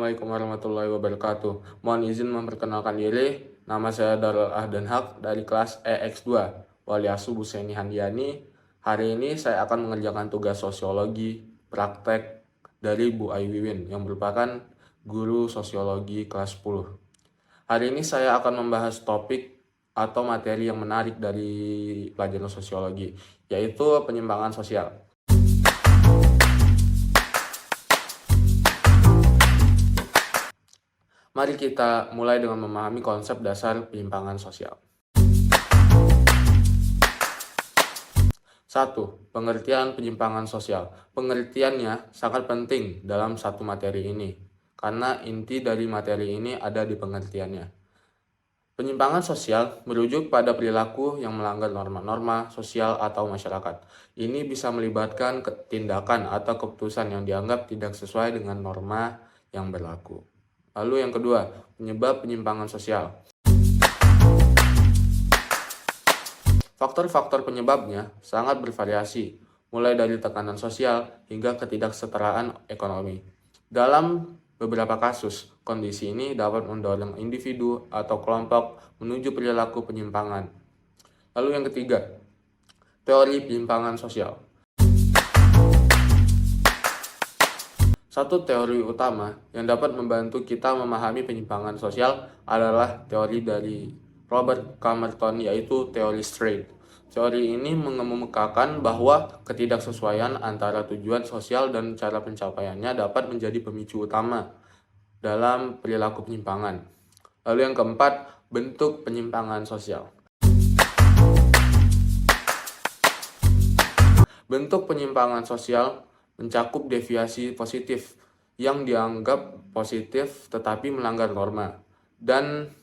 Assalamualaikum warahmatullahi wabarakatuh. Mohon izin memperkenalkan diri. Nama saya Darul Ahdan Haq dari kelas EX2, Waliasu Buseni Handiani. Hari ini saya akan mengerjakan tugas sosiologi praktek dari Bu Aiwiwin yang merupakan guru sosiologi kelas 10. Hari ini saya akan membahas topik atau materi yang menarik dari pelajaran sosiologi, yaitu penyimpangan sosial. Mari kita mulai dengan memahami konsep dasar penyimpangan sosial. 1. Pengertian penyimpangan sosial. Pengertiannya sangat penting dalam satu materi ini, karena inti dari materi ini ada di pengertiannya. Penyimpangan sosial merujuk pada perilaku yang melanggar norma-norma sosial atau masyarakat. Ini bisa melibatkan tindakan atau keputusan yang dianggap tidak sesuai dengan norma yang berlaku. Lalu yang kedua, penyebab penyimpangan sosial. Faktor-faktor penyebabnya sangat bervariasi, mulai dari tekanan sosial hingga ketidaksetaraan ekonomi. Dalam beberapa kasus, kondisi ini dapat mendorong individu atau kelompok menuju perilaku penyimpangan. Lalu yang ketiga, teori penyimpangan sosial. Satu teori utama yang dapat membantu kita memahami penyimpangan sosial adalah teori dari Robert Camerton, yaitu teori Straight. Teori ini mengemukakan bahwa ketidaksesuaian antara tujuan sosial dan cara pencapaiannya dapat menjadi pemicu utama dalam perilaku penyimpangan. Lalu yang keempat, bentuk penyimpangan sosial. Bentuk penyimpangan sosial mencakup deviasi positif yang dianggap positif tetapi melanggar norma, dan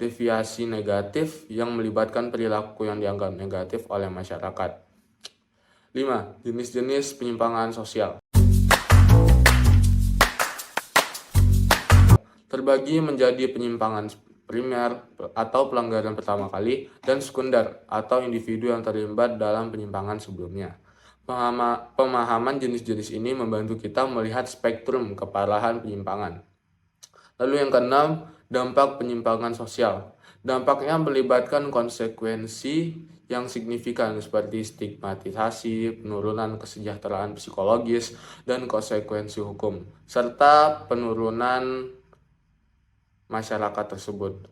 deviasi negatif yang melibatkan perilaku yang dianggap negatif oleh masyarakat. 5. Jenis-jenis penyimpangan sosial terbagi menjadi penyimpangan primer atau pelanggaran pertama kali, dan sekunder atau individu yang terlibat dalam penyimpangan sebelumnya. Pemahaman jenis-jenis ini membantu kita melihat spektrum keparahan penyimpangan. Lalu yang keenam, dampak penyimpangan sosial. Dampaknya melibatkan konsekuensi yang signifikan seperti stigmatisasi, penurunan kesejahteraan psikologis, dan konsekuensi hukum, serta penurunan masyarakat tersebut.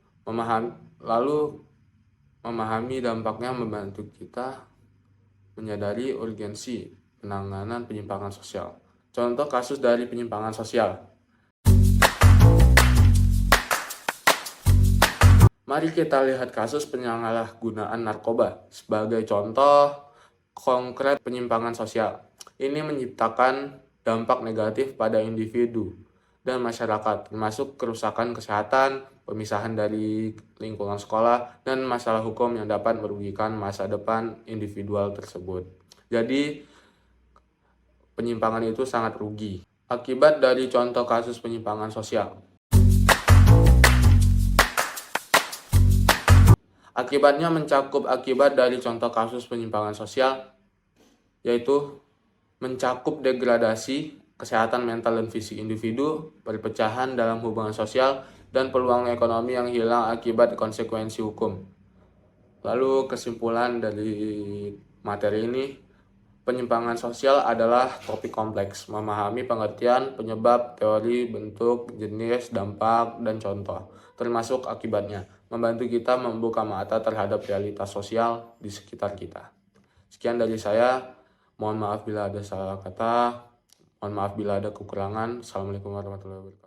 Memahami dampaknya membantu kita menyadari urgensi penanganan penyimpangan sosial. Contoh kasus dari penyimpangan sosial. Mari kita lihat kasus penyalahgunaan narkoba sebagai contoh konkret penyimpangan sosial. Ini menciptakan dampak negatif pada individu dan masyarakat, termasuk kerusakan kesehatan, pemisahan dari lingkungan sekolah, dan masalah hukum yang dapat merugikan masa depan individual tersebut. Jadi, penyimpangan itu sangat rugi. Akibat dari contoh kasus penyimpangan sosial. Akibatnya mencakup akibat dari contoh kasus penyimpangan sosial, yaitu mencakup degradasi kesehatan mental dan fisik individu, perpecahan dalam hubungan sosial, dan peluang ekonomi yang hilang akibat konsekuensi hukum. Lalu kesimpulan dari materi ini, penyimpangan sosial adalah topik kompleks, memahami pengertian, penyebab, teori, bentuk, jenis, dampak, dan contoh, termasuk akibatnya, membantu kita membuka mata terhadap realitas sosial di sekitar kita. Sekian dari saya, mohon maaf bila ada salah kata. Mohon maaf bila ada kekurangan. Assalamualaikum warahmatullahi wabarakatuh.